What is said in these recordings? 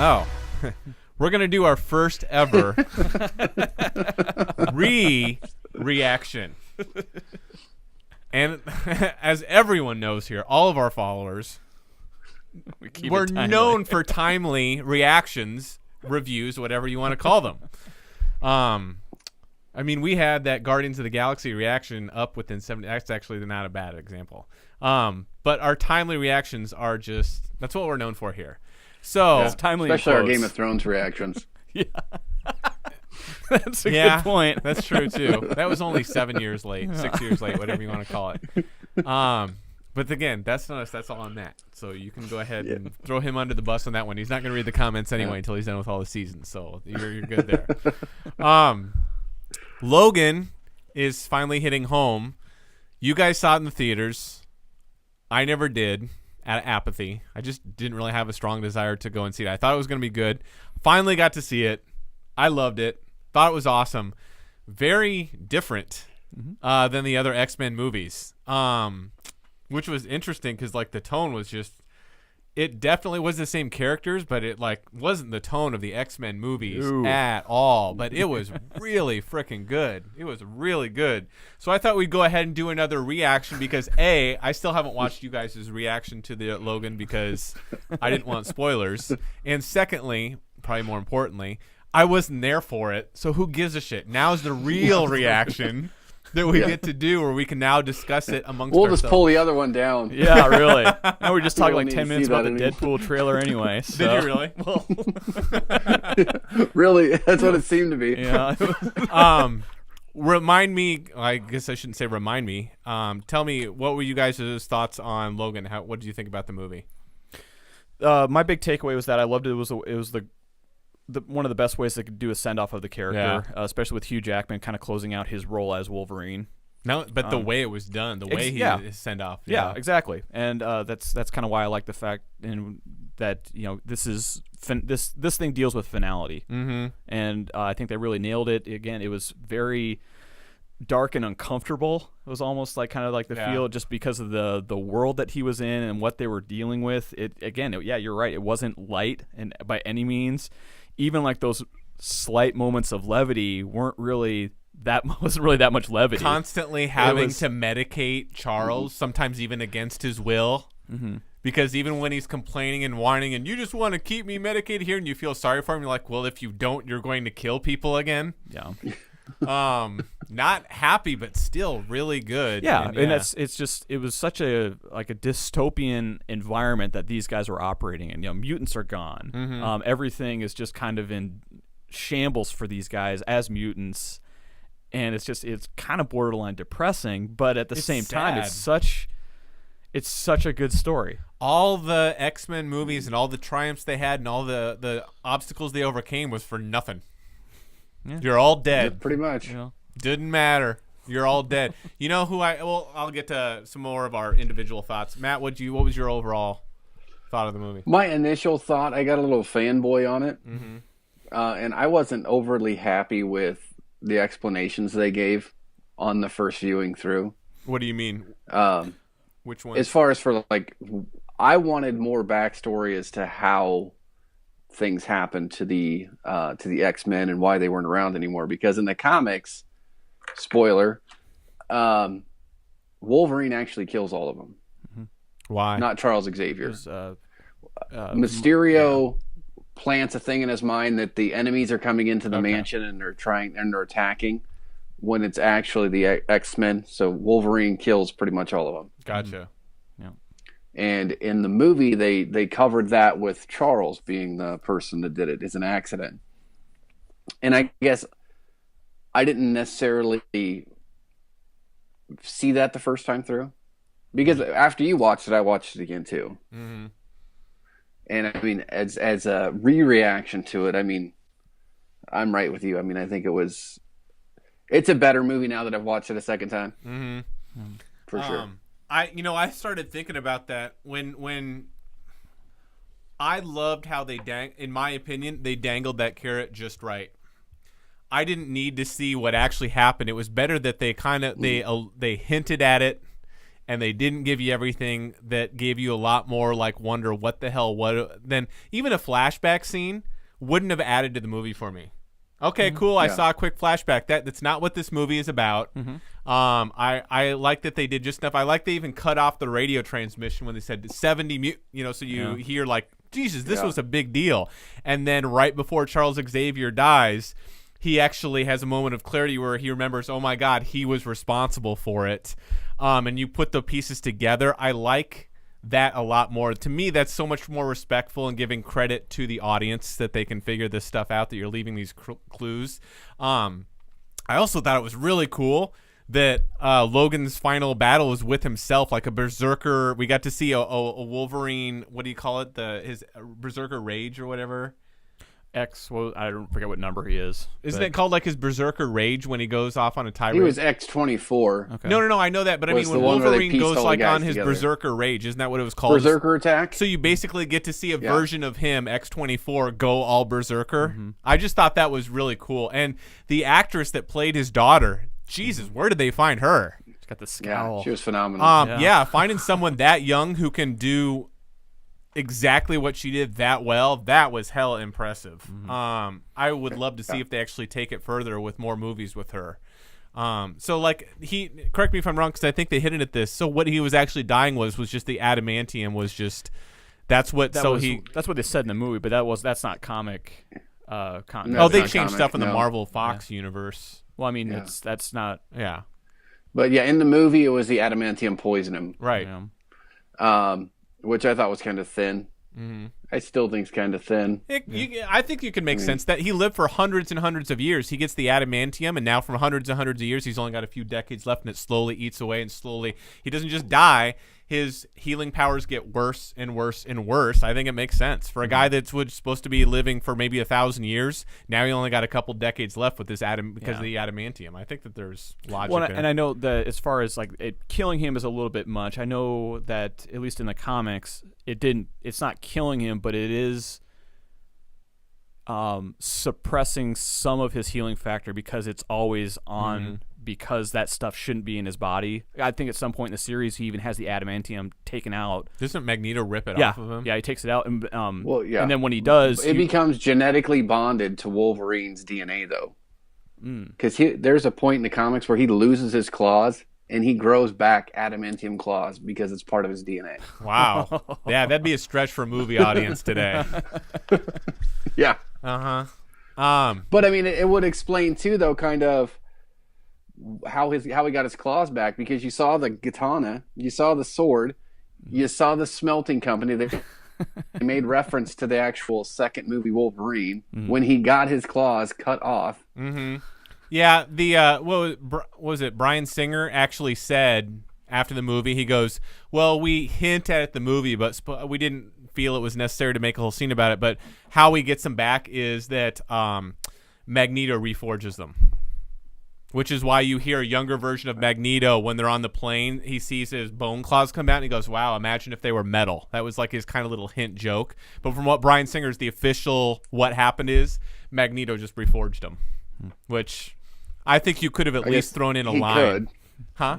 Oh. We're going to do our first ever reaction. And as everyone knows here, all of our followers, we're known for timely reactions, reviews, whatever you want to call them. I mean, we had that Guardians of the Galaxy reaction up within 70. That's actually not a bad example. But our timely reactions are just, that's what we're known for here. So, yeah, timely, especially our Game of Thrones reactions. Yeah. That's a good point. That's true too. That was only 7 years late, 6 years late, whatever you want to call it. But again, that's not us. That's all on Matt. So you can go ahead and throw him under the bus on that one. He's not going to read the comments anyway until he's done with all the seasons. So you're good there. Logan is finally hitting home. You guys saw it in the theaters. I never did, out of apathy. I just didn't really have a strong desire to go and see it. I thought it was going to be good. Finally got to see it. I loved it. Thought it was awesome. Very different than the other X-Men movies, which was interesting because like the tone was just, it definitely was the same characters, but it like wasn't the tone of the X-Men movies at all. But it was really freaking good. It was really good. So I thought we'd go ahead and do another reaction because A, I still haven't watched you guys' reaction to the Logan because I didn't want spoilers. And secondly, probably more importantly, I wasn't there for it, so who gives a shit? Now's the real reaction that we get to do, where we can now discuss it amongst ourselves. We'll just pull the other one down. Yeah, really. Now we're just talking like 10 minutes about the Deadpool trailer anyway. So. Did you really? Well. Really? That's what it seemed to be. Yeah. Remind me, I guess I shouldn't say remind me. Tell me, what were you guys' thoughts on Logan? What did you think about the movie? My big takeaway was that I loved it. It was one of the best ways they could do a send off of the character, especially with Hugh Jackman kind of closing out his role as Wolverine. No, but the way it was done, the way he sent off. Yeah, exactly. And that's kind of why I like the fact that this thing deals with finality, and I think they really nailed it. Again, it was very dark and uncomfortable. It was almost like kind of like the feel just because of the world that he was in and what they were dealing with. You're right. It wasn't light and by any means. Even like those slight moments of levity wasn't really that much levity. Constantly having to medicate Charles, sometimes even against his will, because even when he's complaining and whining, and you just want to keep me medicated here, and you feel sorry for him, you're like, well, if you don't, you're going to kill people again. Yeah. Not happy, but still really good. Yeah, and it was such a dystopian environment that these guys were operating in. Mutants are gone. Everything is just kind of in shambles for these guys as mutants, and it's kind of borderline depressing. But at the same time, it's such a good story. All the X-Men movies and all the triumphs they had and all the obstacles they overcame was for nothing. Yeah. You're all dead. Yeah, pretty much. Didn't matter. You're all dead. You know who I'll get to some more of our individual thoughts. Matt, what was your overall thought of the movie? My initial thought, I got a little fanboy on it. And I wasn't overly happy with the explanations they gave on the first viewing through. What do you mean? Which one? As far as for I wanted more backstory as to how things happened to the X-Men and why they weren't around anymore. Because in the comics, spoiler, Wolverine actually kills all of them. Why? Not Charles Xavier. Mysterio plants a thing in his mind that the enemies are coming into the mansion and they're attacking, when it's actually the X-Men. So Wolverine kills pretty much all of them. Gotcha. And in the movie, they covered that with Charles being the person that did it as an accident. And I guess I didn't necessarily see that the first time through. Because after you watched it, I watched it again too. And I mean, as a re-reaction to it, I mean, I'm right with you. I mean, I think it's a better movie now that I've watched it a second time. For sure. I started thinking about that when I loved how in my opinion, they dangled that carrot just right. I didn't need to see what actually happened. It was better that they kind of they hinted at it and they didn't give you everything that gave you a lot more like wonder what the hell then even a flashback scene wouldn't have added to the movie for me. Okay, cool. I saw a quick flashback. That's not what this movie is about. I like that they did just enough. I like they even cut off the radio transmission when they said 70 so you hear like, Jesus, this was a big deal. And then right before Charles Xavier dies, he actually has a moment of clarity where he remembers, oh my God, he was responsible for it. And you put the pieces together. I like that a lot more. To me, that's so much more respectful and giving credit to the audience that they can figure this stuff out, that you're leaving these clues. I also thought it was really cool that Logan's final battle was with himself, like a berserker. We got to see a Wolverine, what do you call it? His berserker rage or whatever. I don't forget what number he is. Isn't it called like his berserker rage when he goes off on a tirade? He was X-24. Okay. No, I know that, but I mean when Wolverine goes like on his berserker rage, isn't that what it was called? Berserker attack. So you basically get to see a version of him, X-24, go all berserker. I just thought that was really cool. And the actress that played his daughter, Jesus, where did they find her? She's got the scowl. Yeah, she was phenomenal. Finding someone that young who can do exactly what she did that well, that was hella impressive. I would love to see if they actually take it further with more movies with her. So like correct me if I'm wrong, because I think they hinted at this. So what he was actually dying was just the adamantium was just that's what they said in the movie, but that's not comic. They changed stuff in the Marvel Fox universe. Well, I mean that's not But in the movie it was the adamantium poisoned him. Right. Which I thought was kind of thin. I still think it's kind of thin. I think you can make sense that he lived for hundreds and hundreds of years. He gets the adamantium, and now from hundreds and hundreds of years, he's only got a few decades left, and it slowly eats away, and slowly he doesn't just die. His healing powers get worse and worse and worse. I think it makes sense for a guy that's supposed to be living for maybe 1,000 years. Now he only got a couple decades left with this because of the adamantium. I think that there's logic. Well, and I know that as far as like killing him is a little bit much. I know that at least in the comics, it's not killing him, but it is suppressing some of his healing factor because it's always on. Because that stuff shouldn't be in his body. I think at some point in the series, he even has the adamantium taken out. Doesn't Magneto rip it off of him? Yeah, he takes it out. And, and then when he does... It becomes genetically bonded to Wolverine's DNA, though. Because there's a point in the comics where he loses his claws, and he grows back adamantium claws because it's part of his DNA. Wow. Yeah, that'd be a stretch for a movie audience today. Yeah. But, I mean, it would explain, too, though, kind of... how he got his claws back, because you saw the katana, you saw the sword, you saw the smelting company that made reference to the actual second movie Wolverine when he got his claws cut off. Yeah, what was it? Bryan Singer actually said after the movie, he goes, "Well, we hint at the movie, but we didn't feel it was necessary to make a whole scene about it. But how he gets them back is that Magneto reforges them." Which is why you hear a younger version of Magneto when they're on the plane. He sees his bone claws come out, and he goes, wow, imagine if they were metal. That was like his kind of little hint joke. But from what Bryan Singer's, the official what happened is, Magneto just reforged them. Which I think you could have at least thrown in a line. Could. Huh?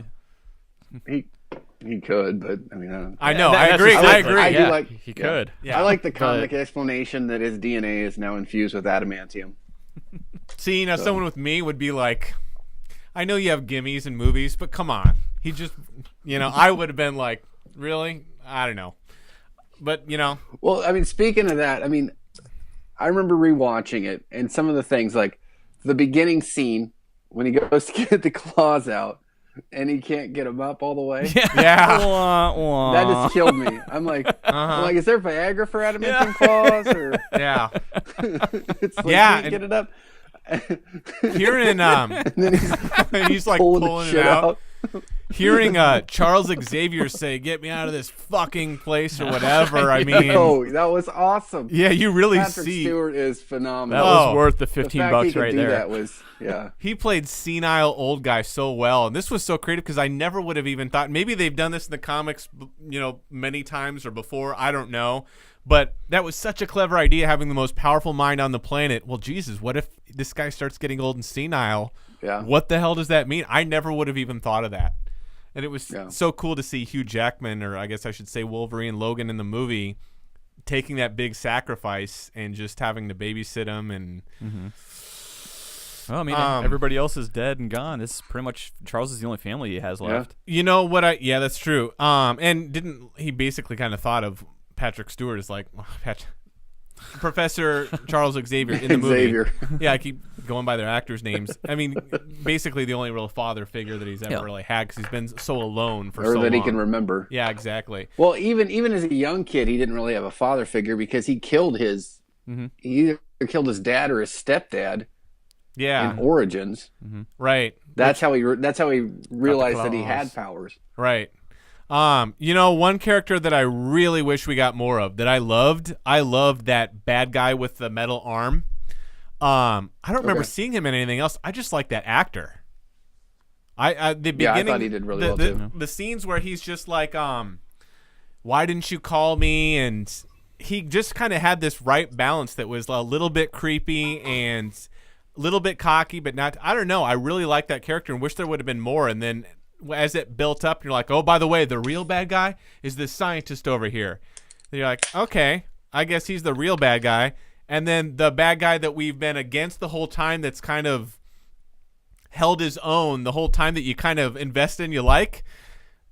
He could, but I mean, I know. I agree. I agree. I do like, he could. Yeah. I like the comic explanation that his DNA is now infused with adamantium. See, now someone with me would be like... I know you have gimmies in movies, but come on. He just, I would have been like, really? I don't know. But, Well, I mean, speaking of that, I mean, I remember rewatching it, and some of the things, like the beginning scene when he goes to get the claws out, and he can't get them up all the way. Yeah. That just killed me. I'm like, is there Viagra for adamantium claws? Or... Yeah. It's like, can't get it up. Hearing he's like pulling it out. Hearing Charles Xavier say, "Get me out of this fucking place" or whatever. I mean, that was awesome. Yeah, you really Patrick Stewart is phenomenal. That was worth the $15 right there. That was He played senile old guy so well, and this was so creative because I never would have even thought. Maybe they've done this in the comics, many times or before. I don't know. But that was such a clever idea, having the most powerful mind on the planet. Well, Jesus, what if this guy starts getting old and senile? Yeah. What the hell does that mean? I never would have even thought of that. And it was so cool to see Hugh Jackman, or I guess I should say Wolverine, Logan in the movie, taking that big sacrifice and just having to babysit him. And well, I mean, everybody else is dead and gone. It's pretty much Charles is the only family he has left. You know what? Yeah, that's true. And didn't he basically kind of thought of Patrick Stewart as like Professor Charles Xavier in the movie? Xavier. Yeah, I keep going by their actors' names. I mean, basically the only real father figure that he's ever really had, because he's been so alone for so long. Or that he can remember. Yeah, exactly. Well, even as a young kid, he didn't really have a father figure because he killed his he either killed his dad or his stepdad. Yeah. In Origins. Right. That's how he realized that he had powers. Right. You know, one character that I really wish we got more of that I loved that bad guy with the metal arm. I don't remember seeing him in anything else. I just like that actor. The beginning, I thought he did really well too. The scenes where he's just like, why didn't you call me? And he just kind of had this right balance that was a little bit creepy and a little bit cocky, but not, I don't know. I really like that character and wish there would have been more. And then as it built up, you're like, oh, by the way, the real bad guy is this scientist over here. And you're like, okay, I guess he's the real bad guy. And then the bad guy that we've been against the whole time, that's kind of held his own the whole time, that you kind of invest in, you like,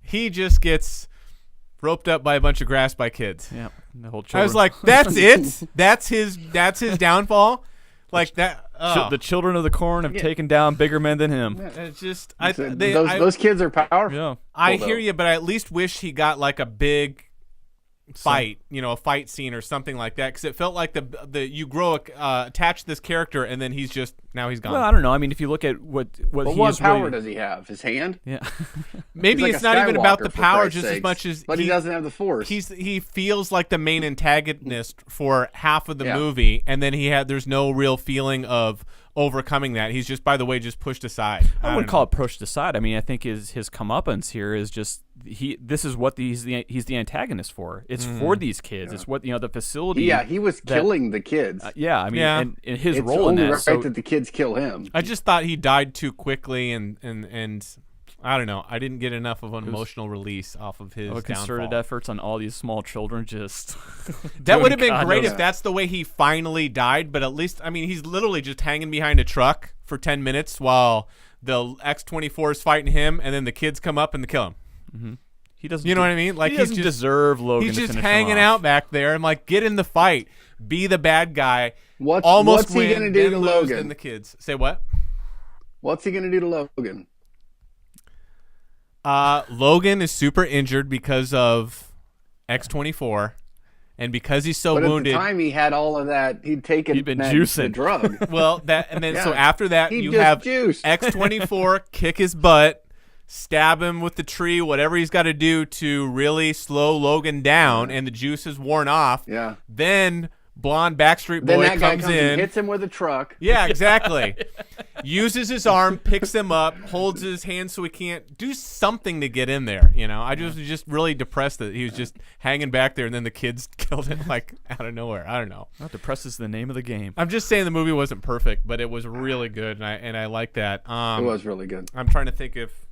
he just gets roped up by a bunch of grass by kids. Yeah, the whole I was like, that's it? That's his downfall? Like that. The children of the corn have taken down bigger men than him. It's just those kids are powerful. Yeah. I hear you, but I at least wish he got like a big fight, a fight scene or something like that, because it felt like the you grow attached to this character, and then he's gone. Well, I don't know. I mean, if you look at what power does he have? His hand? Yeah. Maybe like it's a not even about the Skywalker, for power, Christ's just as sakes. much as But he doesn't have the Force. He feels like the main antagonist for half of the movie, and then there's no real feeling of overcoming that. He's just, by the way, just pushed aside. I wouldn't call it pushed aside. I mean, I think his comeuppance here is just this is what he's the antagonist for. It's for these kids. It's what the facility. Yeah, he was killing the kids. I mean, and his it's role in only that. right that the kids kill him. I just thought he died too quickly, and I don't know. I didn't get enough of an emotional release off of his concerted downfall. efforts on all these small children. Just that would have been great if that's the way he finally died. But at least, I mean, he's literally just hanging behind a truck for 10 minutes while the X-24 is fighting him, and then the kids come up and kill him. Mm-hmm. He doesn't. You know what I mean? Like he doesn't deserve Logan. He's to just finish hanging him out off. back there. I'm like, get in the fight, be the bad guy. What's he gonna do to Logan? And the kids say what? What's he gonna do to Logan? Logan is super injured because of X-24, and because he's so wounded. At the time he had all of that, he'd been juicing the drug. Well, so after that, you have juiced. X-24 kick his butt, stab him with the tree, whatever he's got to do to really slow Logan down, and the juice is worn off. Yeah. Then blonde Backstreet Boy then that guy comes in, and hits him with a truck. Yeah, exactly. Uses his arm, picks him up, holds his hand so he can't do something to get in there. I was just really depressed that he was just hanging back there, and then the kids killed him like out of nowhere. I don't know. Well, depressed is the name of the game. I'm just saying the movie wasn't perfect, but it was really good, and I like that. It was really good. I'm trying to think if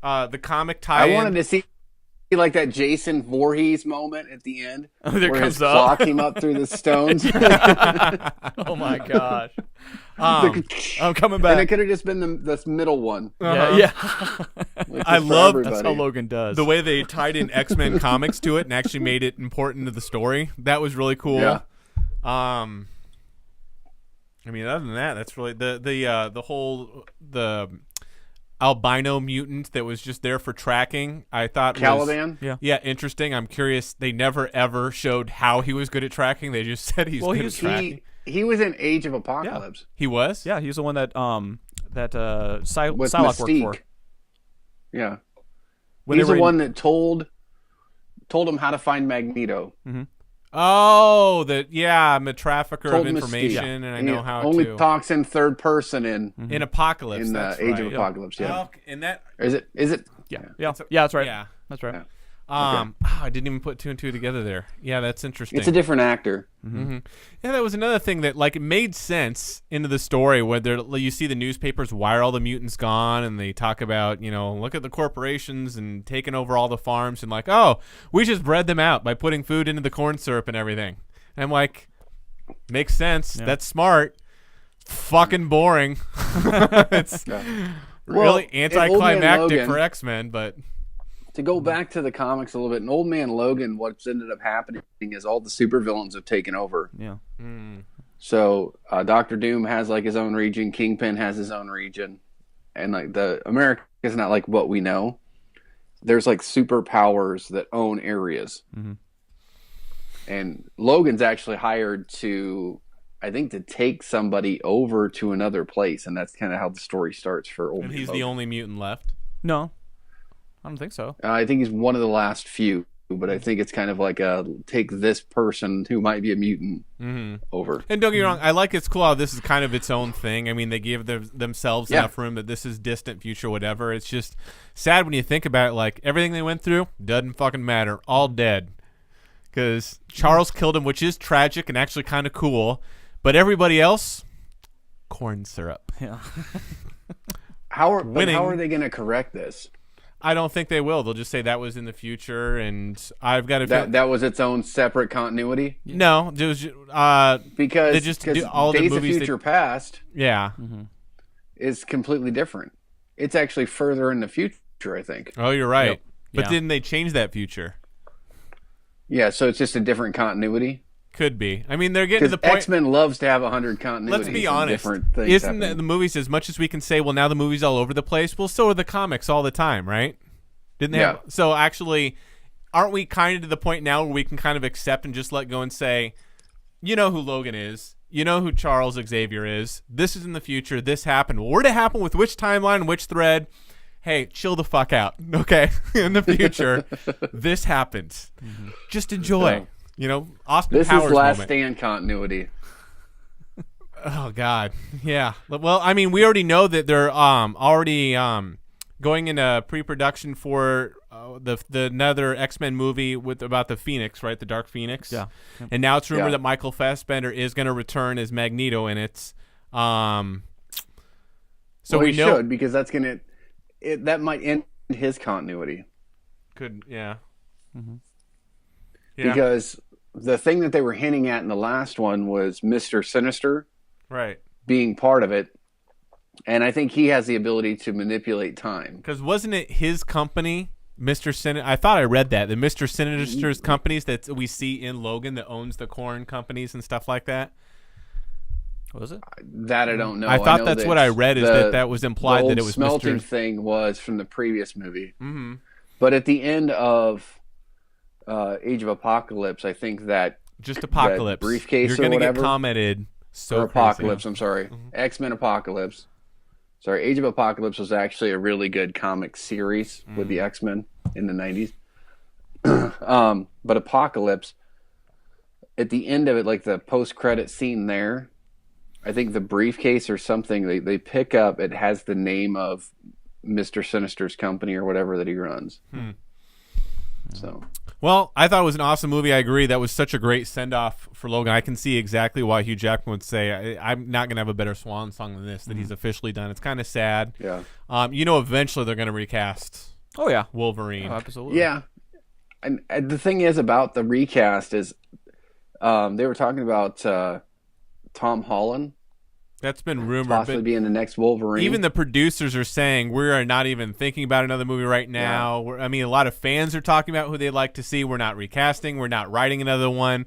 the comic tie-in. I wanted to see like that Jason Voorhees moment at the end, there where comes his up. claw came up through the stones. Oh my gosh! I'm coming back. And it could have just been this middle one. Yeah. I love that's how Logan does. The way they tied in X-Men comics to it and actually made it important to the story. That was really cool. Yeah. I mean, other than that, that's really the whole albino mutant that was just there for tracking. I thought Caliban. Yeah, interesting. I'm curious. They never ever showed how he was good at tracking. They just said he's good at tracking. He was in Age of Apocalypse. Yeah. He was. Yeah, he's the one that Psylocke with worked Mystique. for. Yeah, When he's they the were one that told him how to find Magneto. Mm-hmm. Oh, I'm a trafficker Told of Mystique. information, and I know how only to. talks in third person in Apocalypse. in that's Age right. of Apocalypse. Yeah. And that Is it? Yeah, that's right. Yeah. That's right. I didn't even put two and two together there. Yeah, that's interesting. It's a different actor. Mm-hmm. Yeah, that was another thing that like it made sense into the story where you see the newspapers, why are all the mutants gone, and they talk about, look at the corporations and taking over all the farms, and like, oh, we just bred them out by putting food into the corn syrup and everything. And I'm like, makes sense. Yeah. That's smart. Fucking boring. It's really anticlimactic for X-Men, but to go back to the comics a little bit, in Old Man Logan, what's ended up happening is all the supervillains have taken over. Yeah. So Doctor Doom has like his own region, Kingpin has his own region, and like the America is not like what we know. There's like superpowers that own areas, and Logan's actually hired to take somebody over to another place, and that's kind of how the story starts for Old Man Logan. And he's the only mutant left? No. I don't think so. I think he's one of the last few, but I think it's kind of like take this person who might be a mutant over. And don't get me wrong, I like it's cool how this is kind of its own thing. I mean, they give themselves enough room that this is distant future, whatever. It's just sad when you think about it. Like, everything they went through doesn't fucking matter. All dead. Because Charles killed him, which is tragic and actually kind of cool. But everybody else, corn syrup. Yeah. How are they going to correct this? I don't think they will. They'll just say that was in the future, and I've got to. That was its own separate continuity. No, it was because they just do all Days the movies of Future Past. Yeah, is completely different. It's actually further in the future, I think. Oh, you're right. Yep. But didn't they change that future? Yeah, so it's just a different continuity. Could be. I mean, they're getting to the point. X-Men loves to have 100 continuities. Let's be honest. Different things Isn't the movies, as much as we can say, well, now the movie's all over the place? Well, so are the comics all the time, right? Didn't they? Yeah. So actually, aren't we kind of to the point now where we can kind of accept and just let go and say, you know who Logan is. You know who Charles Xavier is. This is in the future. This happened. Well, where did it happen with which timeline, which thread? Hey, chill the fuck out. Okay? In the future, this happens. Just enjoy. Austin this Powers is Last moment. Stand continuity. Oh God, yeah. Well, I mean, we already know that they're already going into pre-production for the another X-Men movie about the Phoenix, right? The Dark Phoenix. Yeah. And now it's rumored that Michael Fassbender is going to return as Magneto in it. So we know should, because that's gonna that might end his continuity. Could yeah. Yeah. Because the thing that they were hinting at in the last one was Mr. Sinister, right, being part of it, and I think he has the ability to manipulate time. Because wasn't it his company, Mr. Sinister? I thought I read that the Mr. Sinister's companies that we see in Logan that owns the corn companies and stuff like that. What was it? That I don't know. I thought that's what I read is that was implied that it was smelting Mr. thing was from the previous movie. But at the end of Age of Apocalypse, I think that just Apocalypse that briefcase you're gonna or whatever, get commented so or Apocalypse. crazy. I'm sorry, X-Men Apocalypse. Sorry, Age of Apocalypse was actually a really good comic series with the X-Men in the 90s. But Apocalypse, at the end of it, like the post-credit scene there, I think the briefcase or something they pick up, it has the name of Mr. Sinister's company or whatever that he runs. So, well, I thought it was an awesome movie. I agree. That was such a great send-off for Logan. I can see exactly why Hugh Jackman would say, I'm not going to have a better swan song than this, that he's officially done. It's kind of sad. Yeah. Eventually they're going to recast Wolverine. Oh, absolutely. Yeah. And the thing is about the recast is they were talking about Tom Holland. That's been rumored. Possibly being the next Wolverine. Even the producers are saying we are not even thinking about another movie right now. Yeah. A lot of fans are talking about who they'd like to see. We're not recasting. We're not writing another one.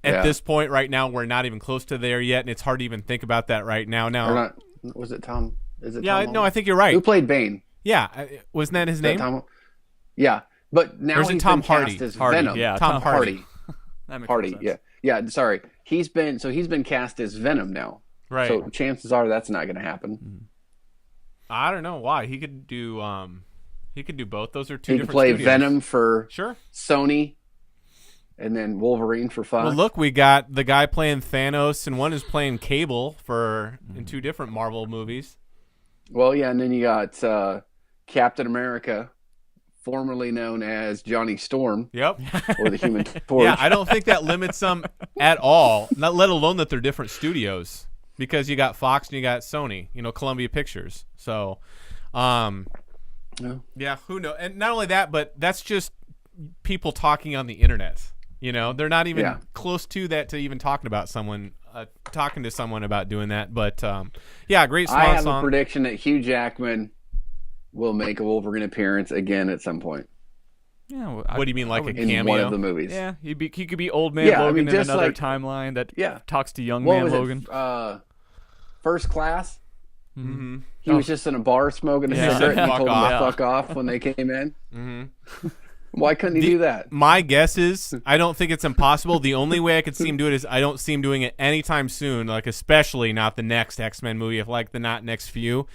At this point right now, we're not even close to there yet, and it's hard to even think about that right now. Was it Tom? Is it yeah, Tom no, I think you're right. Who played Bane? Yeah. Wasn't that his name? Tom? Yeah. But now he's Tom been Hardy? cast as Hardy. Venom. Yeah, Tom Hardy. That makes Hardy, sense. yeah. Sorry. He's been cast as Venom now. Right. So chances are that's not going to happen. I don't know why. He could do both. Those are two he different could play studios. Venom for Sure. Sony and then Wolverine for Fox. Well, look, we got the guy playing Thanos and one is playing Cable in two different Marvel movies. Well, yeah, and then you got Captain America formerly known as Johnny Storm. Yep. Or the Human Torch. Yeah, I don't think that limits them at all. Not let alone that they're different studios, because you got Fox and you got Sony, Columbia Pictures. So, yeah, who knows? And not only that, but that's just people talking on the internet. They're not even close to that to even talking to someone about doing that. But great swan I have song. a prediction that Hugh Jackman will make a Wolverine appearance again at some point. Yeah. Well, what do you mean, like a in cameo? one of the movies? Yeah, he could be Old Man Logan in another timeline that talks to Young Man Logan. First Class. Mm-hmm. He was just in a bar smoking a cigarette and he told him to fuck off when they came in. Mm-hmm. Why couldn't he do that? My guess is I don't think it's impossible. The only way I could see him do it is I don't see him doing it anytime soon, like especially not the next X-Men movie, if like the not next few.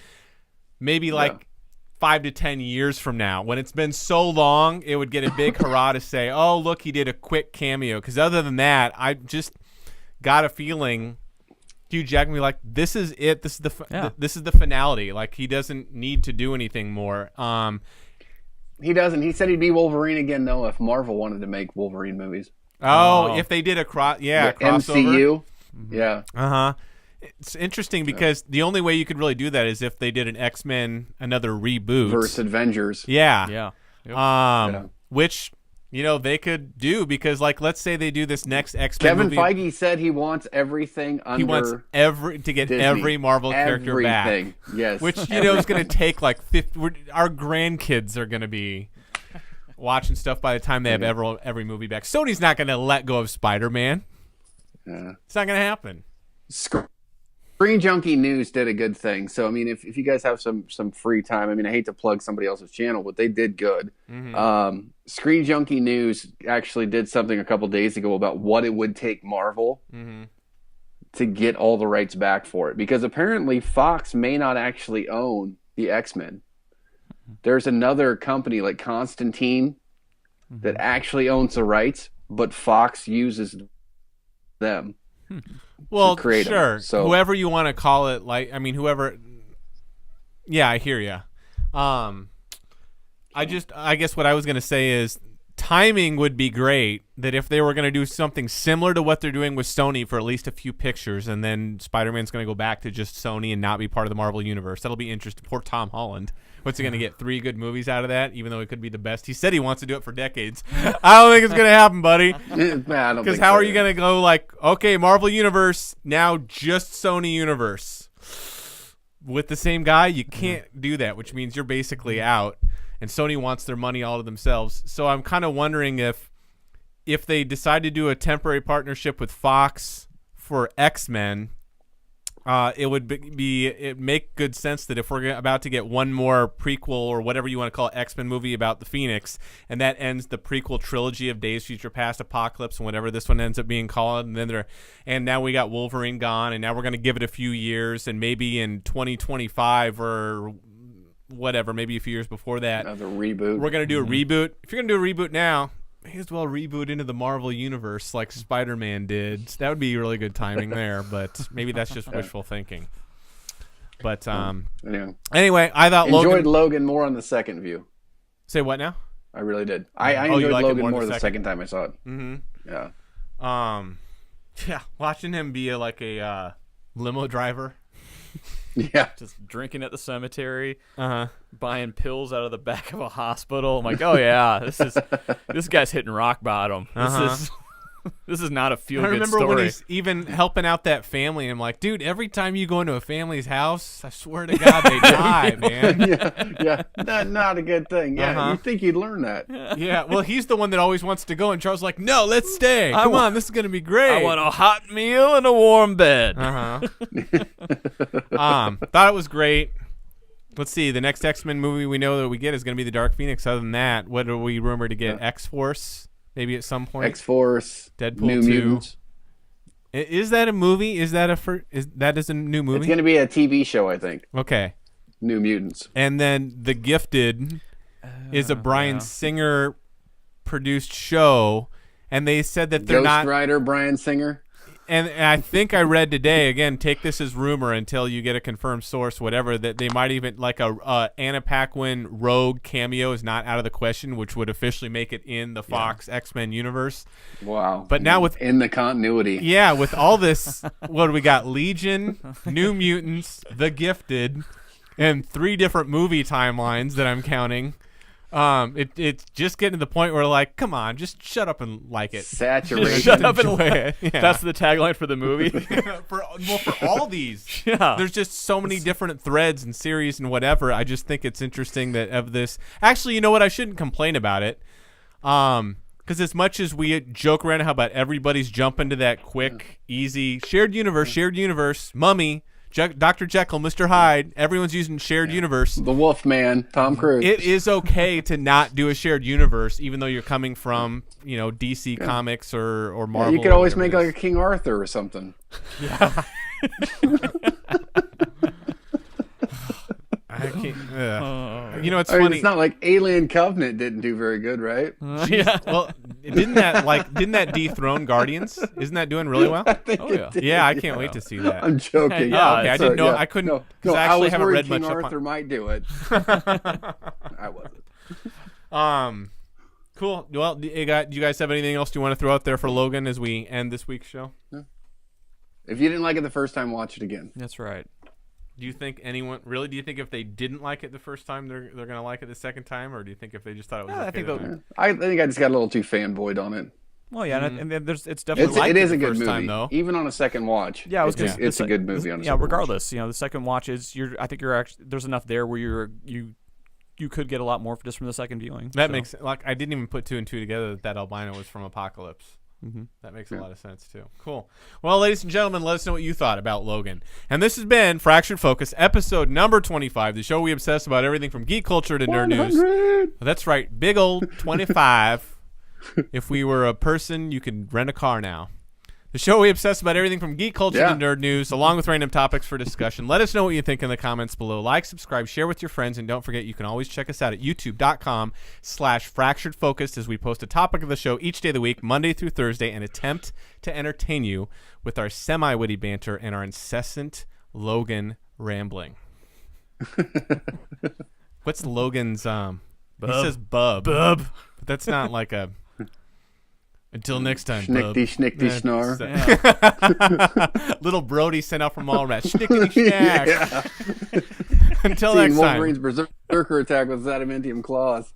Maybe 5 to 10 years from now, when it's been so long, it would get a big hurrah to say, oh, look, he did a quick cameo. Because other than that, I just got a feeling Hugh Jackman be like, this is it. This is the finality. Like, he doesn't need to do anything more. He doesn't. He said he'd be Wolverine again, though, if Marvel wanted to make Wolverine movies. Oh, if they did a crossover. MCU. Yeah. Uh-huh. It's interesting because the only way you could really do that is if they did an X-Men, another reboot. Versus Avengers. Yeah. Yeah. Yep. Which, they could do because, like, let's say they do this next X-Men movie. Kevin Feige said he wants everything under He wants to get Disney. every Marvel character back. Yes. Which, is going to take, like, our grandkids are going to be watching stuff by the time they have every movie back. Sony's not going to let go of Spider-Man. Yeah. It's not going to happen. Screen Junkie News did a good thing. So, I mean, if you guys have some free time, I mean, I hate to plug somebody else's channel, but they did good. Mm-hmm. Screen Junkie News actually did something a couple days ago about what it would take Marvel to get all the rights back for it. Because apparently Fox may not actually own the X-Men. There's another company like Constantine that actually owns the rights, but Fox uses them. Well, sure. Them. So whoever you want to call it, whoever. Yeah, I hear you. I guess what I was going to say is timing would be great. That if they were going to do something similar to what they're doing with Sony for at least a few pictures, and then Spider-Man's going to go back to just Sony and not be part of the Marvel universe. That'll be interesting. Poor Tom Holland. What's he going to get? 3 good movies out of that, even though it could be the best? He said he wants to do it for decades. I don't think it's going to happen, buddy. Because how are you going to go like, okay, Marvel Universe, now just Sony Universe? With the same guy, you can't do that, which means you're basically out. And Sony wants their money all to themselves. So I'm kind of wondering if they decide to do a temporary partnership with Fox for X-Men, it would make good sense that if we're about to get one more prequel or whatever you want to call it, X-Men movie about the Phoenix, and that ends the prequel trilogy of Days Future Past, Apocalypse, and whatever this one ends up being called, and now we got Wolverine gone, and now we're going to give it a few years, and maybe in 2025 or whatever, maybe a few years before that, another reboot. We're going to do a reboot. If you're going to do a reboot now, may as well reboot into the Marvel universe like Spider-Man did. That would be really good timing there, but maybe that's just wishful thinking. But anyway, I thought enjoyed Logan more on the second view. Say what now? I really did. I enjoyed Logan more the second time I saw it. Mm-hmm. Yeah. Yeah, watching him be like a limo driver. Yeah, just drinking at the cemetery, buying pills out of the back of a hospital. I'm like, oh yeah, this guy's hitting rock bottom. This is not a feel-good story. I remember when he's even helping out that family. I'm like, dude, every time you go into a family's house, I swear to God, they die, man. Yeah, not a good thing. Yeah, you'd think you'd learn that. Yeah, well, he's the one that always wants to go, and Charles is like, no, let's stay. Come on, this is gonna be great. I want a hot meal and a warm bed. Thought it was great. Let's see. The next X-Men movie we know that we get is going to be the Dark Phoenix. Other than that, what are we rumored to get? X-Force, maybe at some point. X-Force, Deadpool New 2. Mutants. Is that a movie? Is that a new movie? It's going to be a TV show, I think. Okay. New Mutants. And then The Gifted is a Bryan Singer produced show, and they said that they're Ghost not Rider Bryan Singer. And I think I read today, again, take this as rumor until you get a confirmed source, whatever, that they might even, like a Anna Paquin Rogue cameo is not out of the question, which would officially make it in the Fox X-Men universe. Wow. But now in the continuity. Yeah, with all this, what do we got? Legion, New Mutants, The Gifted, and 3 different movie timelines that I'm counting. It's just getting to the point where, like, come on, just shut up and like it. Saturation. Shut up and Enjoy it. Yeah. That's the tagline for the movie. for all these. Yeah. There's just so many different threads and series and whatever. I just think it's interesting that of this. Actually, you know what? I shouldn't complain about it. Because as much as we joke around how about everybody's jumping to that quick, easy shared universe, Mummy, Dr. Jekyll, Mr. Hyde, everyone's using shared universe. The Wolfman, Tom Cruise. It is okay to not do a shared universe, even though you're coming from, DC Comics or Marvel. You could always make like a King Arthur or something. Yeah. I can't. It's funny. It's not like Alien Covenant didn't do very good, right? Yeah. Well, didn't that dethrone Guardians? Isn't that doing really well? I think it did. Yeah, I can't wait to see that. I'm joking. Yeah, okay, I didn't know. I couldn't. No, I I actually was haven't worried read King much Arthur up might do it. I wasn't. on. Cool. Well, do you guys have anything else you want to throw out there for Logan as we end this week's show? No. If you didn't like it the first time, watch it again. That's right. Do you think do you think if they didn't like it the first time, they're going to like it the second time, or do you think if they just thought it was okay? I think I just got a little too fanboyed on it. Well, yeah, and it's definitely it is a good first movie, time, though. Even on a second watch. Yeah, it's a good movie on a second regardless, watch. the second watch is I think you're actually there's enough there where you could get a lot more just from the second viewing. That makes I didn't even put 2 and 2 together that albino was from Apocalypse. Mm-hmm. That makes a lot of sense too. Cool. Well, ladies and gentlemen, let us know what you thought about Logan. And this has been Fractured Focus, episode number 25, the show we obsess about everything from geek culture to nerd news. That's right, big old 25. If we were a person, you could rent a car now. The show we obsess about everything from geek culture to nerd news, along with random topics for discussion. Let us know what you think in the comments below. Like, subscribe, share with your friends, and don't forget you can always check us out at youtube.com/fracturedfocused as we post a topic of the show each day of the week, Monday through Thursday, and attempt to entertain you with our semi-witty banter and our incessant Logan rambling. What's Logan's Bub. He says bub. Bub. But that's not like a until next time, bub. Schnickety snore. Yeah. Little Brody sent out from Mallrats. Schnickety snack. Yeah. Until next time. Wolverine's berserker attack with adamantium claws.